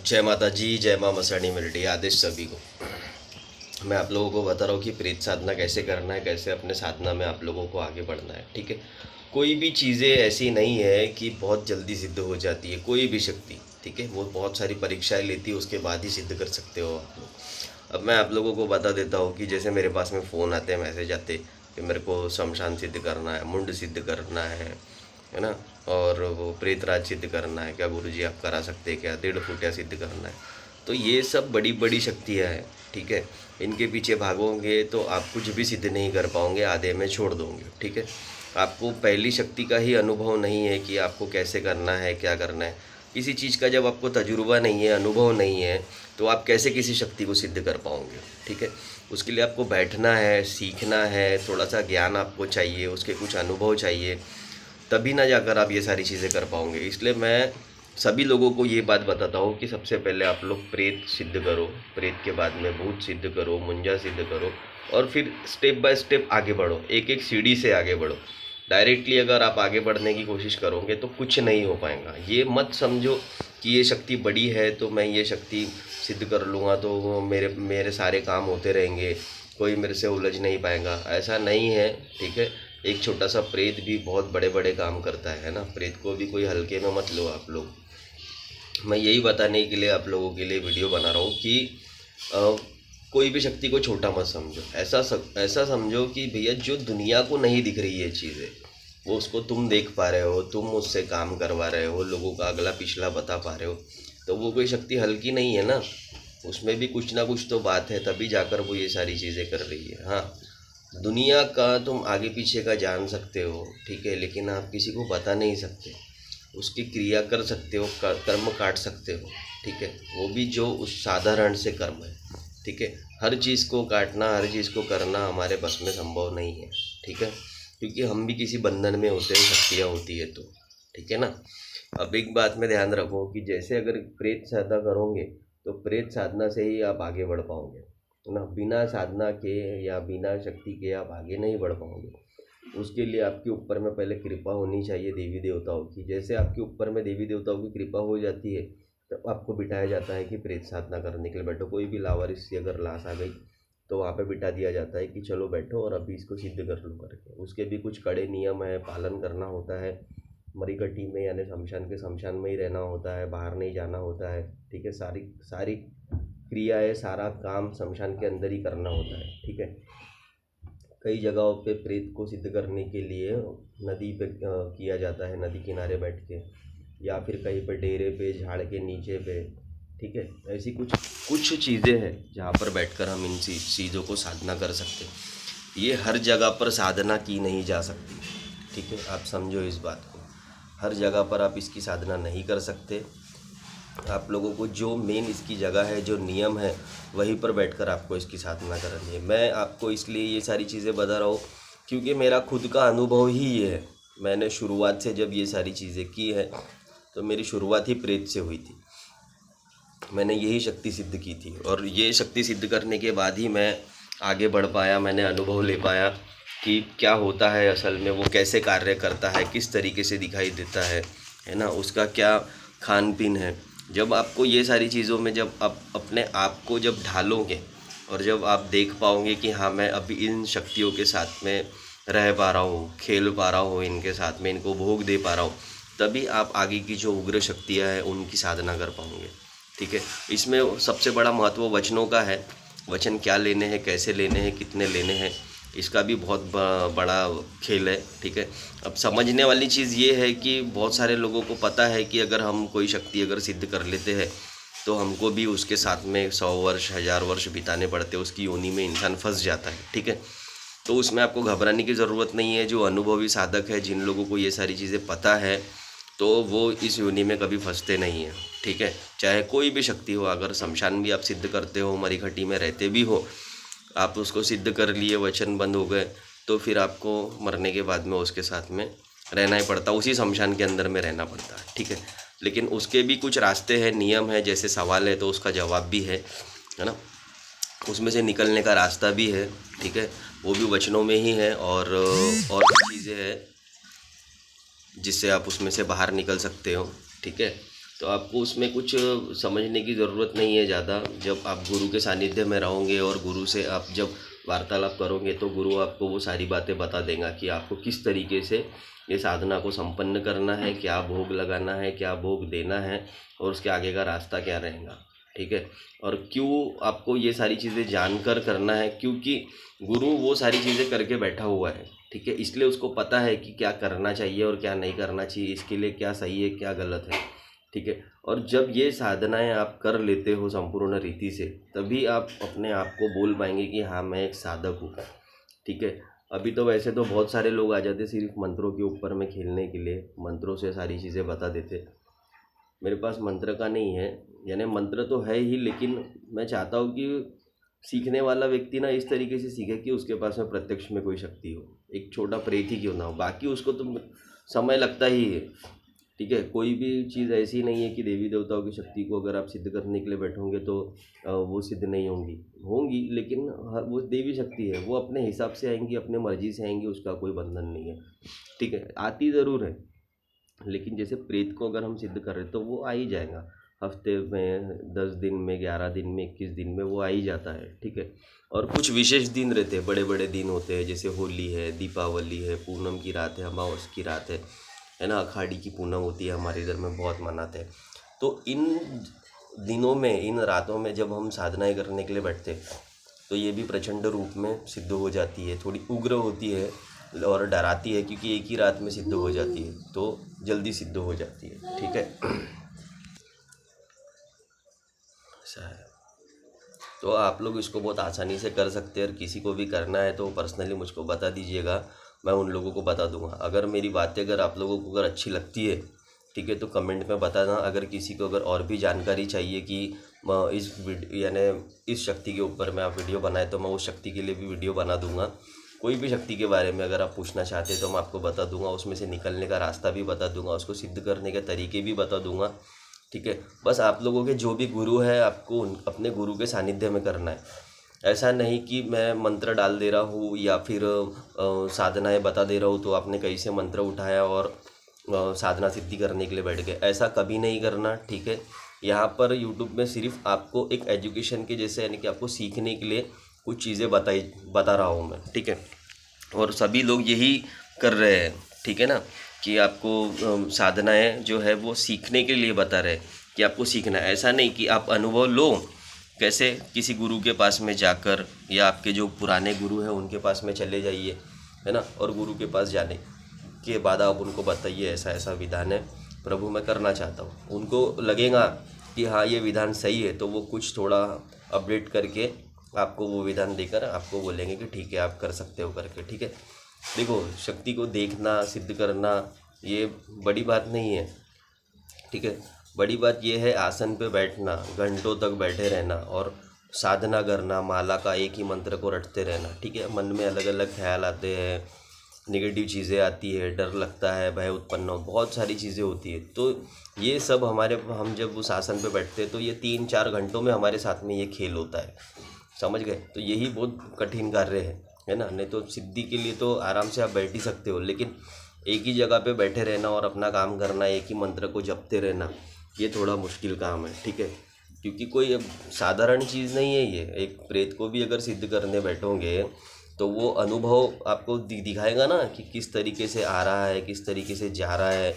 जय माता जी, जय माँ मसाणी मिलटी। आदेश सभी को। मैं आप लोगों को बता रहा हूँ कि प्रेत साधना कैसे करना है, कैसे अपने साधना में आप लोगों को आगे बढ़ना है। ठीक है, कोई भी चीज़ें ऐसी नहीं है कि बहुत जल्दी सिद्ध हो जाती है, कोई भी शक्ति। ठीक है, वो बहुत सारी परीक्षाएं लेती है, उसके बाद ही सिद्ध कर सकते हो आप लोग। अब मैं आप लोगों को बता देता हूँ कि जैसे मेरे पास में फ़ोन आते हैं, मैसेज आते कि मेरे को शमशान सिद्ध करना है, मुंड सिद्ध करना है ना, और वो प्रेतराज सिद्ध करना है, क्या गुरुजी आप करा सकते हैं क्या, 1.5 फुटिया सिद्ध करना है। तो ये सब बड़ी बड़ी शक्तियाँ हैं। ठीक है, इनके पीछे भागोगे तो आप कुछ भी सिद्ध नहीं कर पाओगे, आधे में छोड़ दोगे। ठीक है, आपको पहली शक्ति का ही अनुभव नहीं है कि आपको कैसे करना है, क्या करना है। किसी चीज़ का जब आपको तजुर्बा नहीं है, अनुभव नहीं है, तो आप कैसे किसी शक्ति को सिद्ध कर पाओगे। ठीक है, उसके लिए आपको बैठना है, सीखना है, थोड़ा सा ज्ञान आपको चाहिए, उसके कुछ अनुभव चाहिए, तभी ना जाकर आप ये सारी चीज़ें कर पाओगे। इसलिए मैं सभी लोगों को ये बात बताता हूँ कि सबसे पहले आप लोग प्रेत सिद्ध करो, प्रेत के बाद में भूत सिद्ध करो, मुंजा सिद्ध करो, और फिर स्टेप बाय स्टेप आगे बढ़ो, एक एक सीढ़ी से आगे बढ़ो। डायरेक्टली अगर आप आगे बढ़ने की कोशिश करोगे तो कुछ नहीं हो पाएगा। ये मत समझो कि ये शक्ति बड़ी है तो मैं ये शक्ति सिद्ध कर लूँगा तो वो मेरे मेरे सारे काम होते रहेंगे, कोई मेरे से उलझ नहीं पाएगा, ऐसा नहीं है। ठीक है, एक छोटा सा प्रेत भी बहुत बड़े बड़े काम करता है ना। प्रेत को भी कोई हल्के में मत लो आप लोग। मैं यही बताने के लिए आप लोगों के लिए वीडियो बना रहा हूँ कि अ, कोई भी शक्ति को छोटा मत समझो। ऐसा समझो कि भैया जो दुनिया को नहीं दिख रही है चीज़ें, वो उसको तुम देख पा रहे हो, तुम उससे काम करवा रहे हो, लोगों का अगला पिछला बता पा रहे हो, तो वो कोई शक्ति हल्की नहीं है ना। उसमें भी कुछ ना कुछ तो बात है, तभी जाकर वो ये सारी चीज़ें कर रही है। हाँ, दुनिया का तुम आगे पीछे का जान सकते हो, ठीक है, लेकिन आप किसी को बता नहीं सकते। उसकी क्रिया कर सकते हो, कर्म काट सकते हो। ठीक है, वो भी जो उस साधारण से कर्म है। ठीक है, हर चीज़ को काटना, हर चीज़ को करना हमारे बस में संभव नहीं है। ठीक है, क्योंकि हम भी किसी बंधन में होते हैं, शक्तियाँ होती है तो। ठीक है ना। अब एक बात में ध्यान रखो कि जैसे अगर प्रेत साधना करोगे तो प्रेत साधना से ही आप आगे बढ़ पाओगे, है ना। बिना साधना के या बिना शक्ति के आप आगे नहीं बढ़ पाओगे। उसके लिए आपके ऊपर में पहले कृपा होनी चाहिए देवी देवताओं की। जैसे आपके ऊपर में देवी देवताओं की कृपा हो जाती है तो आपको बिठाया जाता है कि प्रेत साधना करने के लिए बैठो। कोई भी लावारिस सी अगर लाश आ गई तो वहाँ पे बिठा दिया जाता है कि चलो बैठो और अभी इसको सिद्ध कर लो करके। उसके भी कुछ कड़े नियम है, पालन करना होता है। मरीकटी में यानी शमशान के शमशान में ही रहना होता है, बाहर नहीं जाना होता है। ठीक है, सारी सारी क्रियाएँ, सारा काम शमशान के अंदर ही करना होता है। ठीक है, कई जगहों पे प्रेत को सिद्ध करने के लिए नदी पे किया जाता है, नदी किनारे बैठ के, या फिर कहीं पे डेरे पे, झाड़ के नीचे पे। ठीक है, ऐसी कुछ कुछ चीज़ें हैं जहाँ पर बैठकर हम इन चीज़ों को साधना कर सकते हैं। ये हर जगह पर साधना की नहीं जा सकती। ठीक है, आप समझो इस बात को। हर जगह पर आप इसकी साधना नहीं कर सकते। आप लोगों को जो मेन इसकी जगह है, जो नियम है, वहीं पर बैठकर आपको इसकी साधना करनी है। मैं आपको इसलिए ये सारी चीज़ें बता रहा हूँ क्योंकि मेरा खुद का अनुभव ही ये है। मैंने शुरुआत से जब ये सारी चीज़ें की है तो मेरी शुरुआत ही प्रेत से हुई थी। मैंने यही शक्ति सिद्ध की थी और ये शक्ति सिद्ध करने के बाद ही मैं आगे बढ़ पाया। मैंने अनुभव ले पाया कि क्या होता है असल में, वो कैसे कार्य करता है, किस तरीके से दिखाई देता है ना, उसका क्या खान पीन है। जब आपको ये सारी चीज़ों में जब आप अपने आप को जब ढालोगे और जब आप देख पाओगे कि हाँ मैं अभी इन शक्तियों के साथ में रह पा रहा हूँ, खेल पा रहा हूँ इनके साथ में, इनको भोग दे पा रहा हूँ, तभी आप आगे की जो उग्र शक्तियाँ हैं उनकी साधना कर पाओगे। ठीक है, इसमें सबसे बड़ा महत्व वचनों का है। वचन क्या लेने हैं, कैसे लेने हैं, कितने लेने हैं, इसका भी बहुत बड़ा खेल है। ठीक है, अब समझने वाली चीज़ ये है कि बहुत सारे लोगों को पता है कि अगर हम कोई शक्ति अगर सिद्ध कर लेते हैं तो हमको भी उसके साथ में 100 वर्ष 1000 वर्ष बिताने पड़ते, उसकी योनि में इंसान फंस जाता है। ठीक है, तो उसमें आपको घबराने की ज़रूरत नहीं है। जो अनुभवी साधक है, जिन लोगों को ये सारी चीज़ें पता है, तो वो इस योनि में कभी फंसते नहीं हैं। ठीक है, चाहे कोई भी शक्ति हो, अगर शमशान भी आप सिद्ध करते हो, मरीखटी में रहते भी हो, आप उसको सिद्ध कर लिए, वचन बंद हो गए, तो फिर आपको मरने के बाद में उसके साथ में रहना ही पड़ता, उसी शमशान के अंदर में रहना पड़ता है। ठीक है, लेकिन उसके भी कुछ रास्ते हैं, नियम है। जैसे सवाल है तो उसका जवाब भी है ना, उसमें से निकलने का रास्ता भी है। ठीक है, वो भी वचनों में ही है, और भी चीज़ें हैं जिससे आप उसमें से बाहर निकल सकते हो। ठीक है, तो आपको उसमें कुछ समझने की ज़रूरत नहीं है ज़्यादा। जब आप गुरु के सानिध्य में रहोगे और गुरु से आप जब वार्तालाप करोगे तो गुरु आपको वो सारी बातें बता देगा कि आपको किस तरीके से ये साधना को संपन्न करना है, क्या भोग लगाना है, क्या भोग देना है और उसके आगे का रास्ता क्या रहेगा। ठीक है, और क्यों आपको ये सारी चीज़ें जानकर करना है, क्योंकि गुरु वो सारी चीज़ें करके बैठा हुआ है। ठीक है, इसलिए उसको पता है कि क्या करना चाहिए और क्या नहीं करना चाहिए, इसके लिए क्या सही है क्या गलत है। ठीक है, और जब ये साधनाएं आप कर लेते हो संपूर्ण रीति से, तभी आप अपने आप को बोल पाएंगे कि हाँ मैं एक साधक हूँ। ठीक है, अभी तो वैसे तो बहुत सारे लोग आ जाते सिर्फ मंत्रों के ऊपर में खेलने के लिए, मंत्रों से सारी चीज़ें बता देते। मेरे पास मंत्र का नहीं है, यानी मंत्र तो है ही, लेकिन मैं चाहता हूँ कि सीखने वाला व्यक्ति ना इस तरीके से सीखे कि उसके पास में प्रत्यक्ष में कोई शक्ति हो, एक छोटा प्रेत ही क्यों ना हो, बाकी उसको तो समय लगता ही है। ठीक है, कोई भी चीज़ ऐसी नहीं है कि देवी देवताओं की शक्ति को अगर आप सिद्ध करने के लिए बैठोगे तो वो सिद्ध नहीं होंगी, लेकिन वो देवी शक्ति है, वो अपने हिसाब से आएंगी, अपने मर्जी से आएंगी, उसका कोई बंधन नहीं है। ठीक है, आती ज़रूर है, लेकिन जैसे प्रेत को अगर हम सिद्ध कर रहे तो वो आ ही जाएगा, हफ्ते में 10 दिन में 11 दिन में 21 दिन में वो आ ही जाता है। ठीक है, और कुछ विशेष दिन रहते हैं, बड़े बड़े दिन होते हैं, जैसे होली है, दीपावली है, पूनम की रात है, अमावस की रात है ना, अखाड़ी की पूनम होती है, हमारे इधर में बहुत मनाते हैं। तो इन दिनों में, इन रातों में जब हम साधनाएं करने के लिए बैठते हैं तो ये भी प्रचंड रूप में सिद्ध हो जाती है, थोड़ी उग्र होती है और डराती है, क्योंकि एक ही रात में सिद्ध हो जाती है तो जल्दी सिद्ध हो जाती है। ठीक है, ऐसा है। तो आप लोग इसको बहुत आसानी से कर सकते हैं, और किसी को भी करना है तो पर्सनली मुझको बता दीजिएगा, मैं उन लोगों को बता दूंगा। अगर मेरी बातें अगर आप लोगों को अगर अच्छी लगती है, ठीक है, तो कमेंट में बताना। अगर किसी को अगर और भी जानकारी चाहिए कि इस यानी इस शक्ति के ऊपर मैं आप वीडियो बनाए, तो मैं उस शक्ति के लिए भी वीडियो बना दूंगा। कोई भी शक्ति के बारे में अगर आप पूछना चाहते हैं तो मैं आपको बता दूंगा, उसमें से निकलने का रास्ता भी बता दूंगा, उसको सिद्ध करने के तरीके भी बता दूंगा। ठीक है, बस आप लोगों के जो भी गुरु है आपको अपने गुरु के सानिध्य में करना है। ऐसा नहीं कि मैं मंत्र डाल दे रहा हूँ या फिर साधनाएं बता दे रहा हूँ तो आपने कहीं से मंत्र उठाया और साधना सिद्धि करने के लिए बैठ गए, ऐसा कभी नहीं करना। ठीक है, यहाँ पर यूट्यूब में सिर्फ आपको एक एजुकेशन के जैसे, यानी कि आपको सीखने के लिए कुछ चीज़ें बता रहा हूँ मैं। ठीक है, और सभी लोग यही कर रहे हैं। ठीक है ना, कि आपको साधनाएं जो है वो सीखने के लिए बता रहे हैं कि आपको सीखना है। ऐसा नहीं कि आप अनुभव लो कैसे, किसी गुरु के पास में जाकर, या आपके जो पुराने गुरु हैं उनके पास में चले जाइए, है ना, और गुरु के पास जाने के बाद आप उनको बताइए ऐसा ऐसा विधान है प्रभु मैं करना चाहता हूँ। उनको लगेगा कि हाँ ये विधान सही है, तो वो कुछ थोड़ा अपडेट करके आपको वो विधान देकर आपको बोलेंगे कि ठीक है आप कर सकते हो करके। ठीक है, देखो शक्ति को देखना, सिद्ध करना ये बड़ी बात नहीं है। ठीक है, बड़ी बात ये है आसन पे बैठना, घंटों तक बैठे रहना और साधना करना, माला का एक ही मंत्र को रटते रहना। ठीक है, मन में अलग अलग ख्याल आते हैं, नेगेटिव चीज़ें आती है, डर लगता है, भय उत्पन्न हो, बहुत सारी चीज़ें होती है। तो ये सब हम जब उस आसन पे बैठते हैं तो ये 3-4 घंटों में हमारे साथ में ये खेल होता है, समझ गए। तो यही बहुत कठिन कार्य है ना। नहीं तो सिद्धि के लिए तो आराम से आप बैठ ही सकते हो, लेकिन एक ही जगह पे बैठे रहना और अपना काम करना, एक ही मंत्र को जपते रहना, ये थोड़ा मुश्किल काम है। ठीक है, क्योंकि कोई साधारण चीज़ नहीं है ये। एक प्रेत को भी अगर सिद्ध करने बैठोगे तो वो अनुभव आपको दिखाएगा ना कि किस तरीके से आ रहा है, किस तरीके से जा रहा है,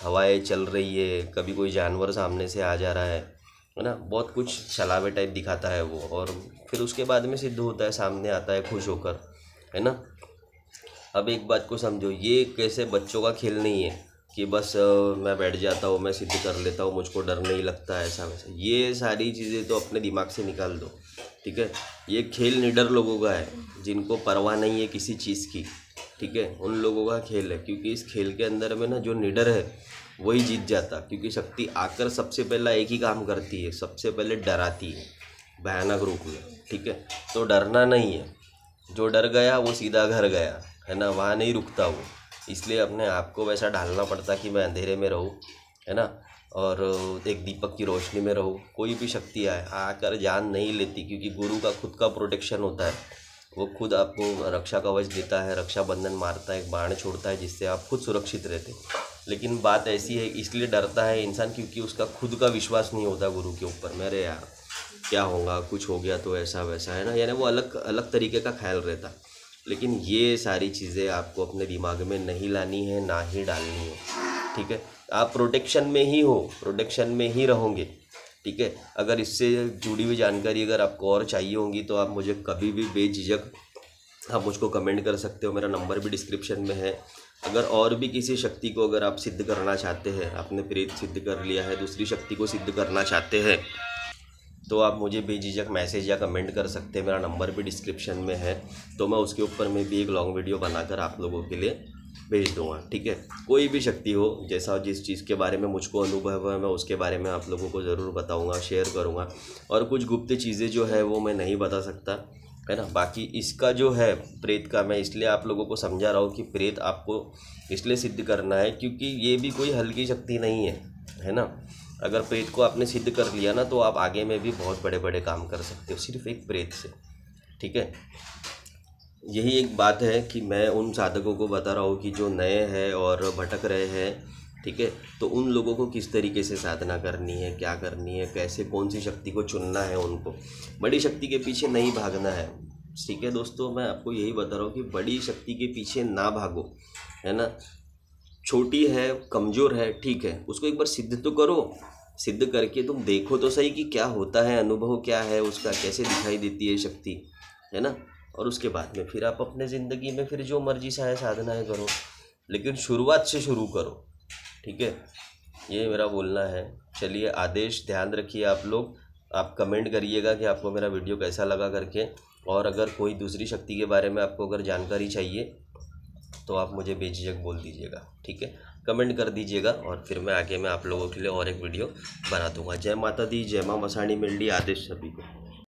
हवाएं चल रही है, कभी कोई जानवर सामने से आ जा रहा है ना, बहुत कुछ छलावे टाइप दिखाता है वो, और फिर उसके बाद में सिद्ध होता है, सामने आता है खुश होकर, है ना। अब एक बात को समझो, ये कैसे बच्चों का खेल नहीं है कि बस मैं बैठ जाता हूँ, मैं सिद्ध कर लेता हूँ, मुझको डर नहीं लगता ऐसा वैसा। ये सारी चीज़ें तो अपने दिमाग से निकाल दो। ठीक है, ये खेल निडर लोगों का है, जिनको परवाह नहीं है किसी चीज़ की। ठीक है, उन लोगों का खेल है, क्योंकि इस खेल के अंदर में ना जो निडर है वही जीत जाता। क्योंकि शक्ति आकर सबसे पहला एक ही काम करती है, सबसे पहले डराती है भयानक रूप में। ठीक है, तो डरना नहीं है, जो डर गया वो सीधा घर गया, है ना, वहाँ नहीं रुकता वो। इसलिए अपने आप को वैसा ढालना पड़ता कि मैं अंधेरे में रहूँ, है ना, और एक दीपक की रोशनी में रहूँ। कोई भी शक्ति आकर जान नहीं लेती, क्योंकि गुरु का खुद का प्रोटेक्शन होता है, वो खुद आपको रक्षा कवच देता है, रक्षा बंधन मारता है, एक बाण छोड़ता है, जिससे आप खुद सुरक्षित रहते। लेकिन बात ऐसी है, इसलिए डरता है इंसान क्योंकि उसका खुद का विश्वास नहीं होता गुरु के ऊपर। मेरे यार क्या होगा, कुछ हो गया तो ऐसा वैसा, है ना, यानी वो अलग अलग तरीके का ख्याल रहता। लेकिन ये सारी चीज़ें आपको अपने दिमाग में नहीं लानी है, ना ही डालनी है, ठीक है। आप प्रोटेक्शन में ही हो, प्रोटेक्शन में ही रहोगे, ठीक है। अगर इससे जुड़ी हुई जानकारी अगर आपको और चाहिए होगी तो आप मुझे कभी भी बेझिझक आप मुझको कमेंट कर सकते हो, मेरा नंबर भी डिस्क्रिप्शन में है। अगर और भी किसी शक्ति को अगर आप सिद्ध करना चाहते हैं, आपने प्रेत सिद्ध कर लिया है, दूसरी शक्ति को सिद्ध करना चाहते हैं, तो आप मुझे बेझिझक मैसेज या कमेंट कर सकते हैं, मेरा नंबर भी डिस्क्रिप्शन में है। तो मैं उसके ऊपर में भी एक लॉन्ग वीडियो बनाकर आप लोगों के लिए भेज दूँगा, ठीक है। कोई भी शक्ति हो, जैसा जिस चीज़ के बारे में मुझको अनुभव है मैं उसके बारे में आप लोगों को ज़रूर बताऊँगा, शेयर करूँगा। और कुछ गुप्त चीज़ें जो है वो मैं नहीं बता सकता, है ना। बाकी इसका जो है प्रेत का, मैं इसलिए आप लोगों को समझा रहा हूँ कि प्रेत आपको इसलिए सिद्ध करना है क्योंकि ये भी कोई हल्की शक्ति नहीं है ना। अगर प्रेत को आपने सिद्ध कर लिया ना तो आप आगे में भी बहुत बड़े बड़े काम कर सकते हो सिर्फ एक प्रेत से, ठीक है। यही एक बात है कि मैं उन साधकों को बता रहा हूँ कि जो नए हैं और भटक रहे हैं, ठीक है, तो उन लोगों को किस तरीके से साधना करनी है, क्या करनी है, कैसे कौन सी शक्ति को चुनना है, उनको बड़ी शक्ति के पीछे नहीं भागना है, ठीक है दोस्तों। मैं आपको यही बता रहा हूँ कि बड़ी शक्ति के पीछे ना भागो, है ना। छोटी है, कमज़ोर है, ठीक है, उसको एक बार सिद्ध तो करो, सिद्ध करके तुम देखो तो सही कि क्या होता है, अनुभव क्या है उसका, कैसे दिखाई देती है शक्ति, है ना। और उसके बाद में फिर आप अपने ज़िंदगी में फिर जो मर्जी सा है साधनाएँ करो, लेकिन शुरुआत से शुरू करो, ठीक है। ये मेरा बोलना है। चलिए, आदेश ध्यान रखिए आप लोग, आप कमेंट करिएगा कि आपको मेरा वीडियो कैसा लगा करके। और अगर कोई दूसरी शक्ति के बारे में आपको अगर जानकारी चाहिए तो आप मुझे बेझिझक बोल दीजिएगा, ठीक है, कमेंट कर दीजिएगा और फिर मैं आगे मैं आप लोगों के लिए और एक वीडियो बना दूंगा। जय माता दी, जय माँ मसाणी मिल्डी, आदेश सभी को।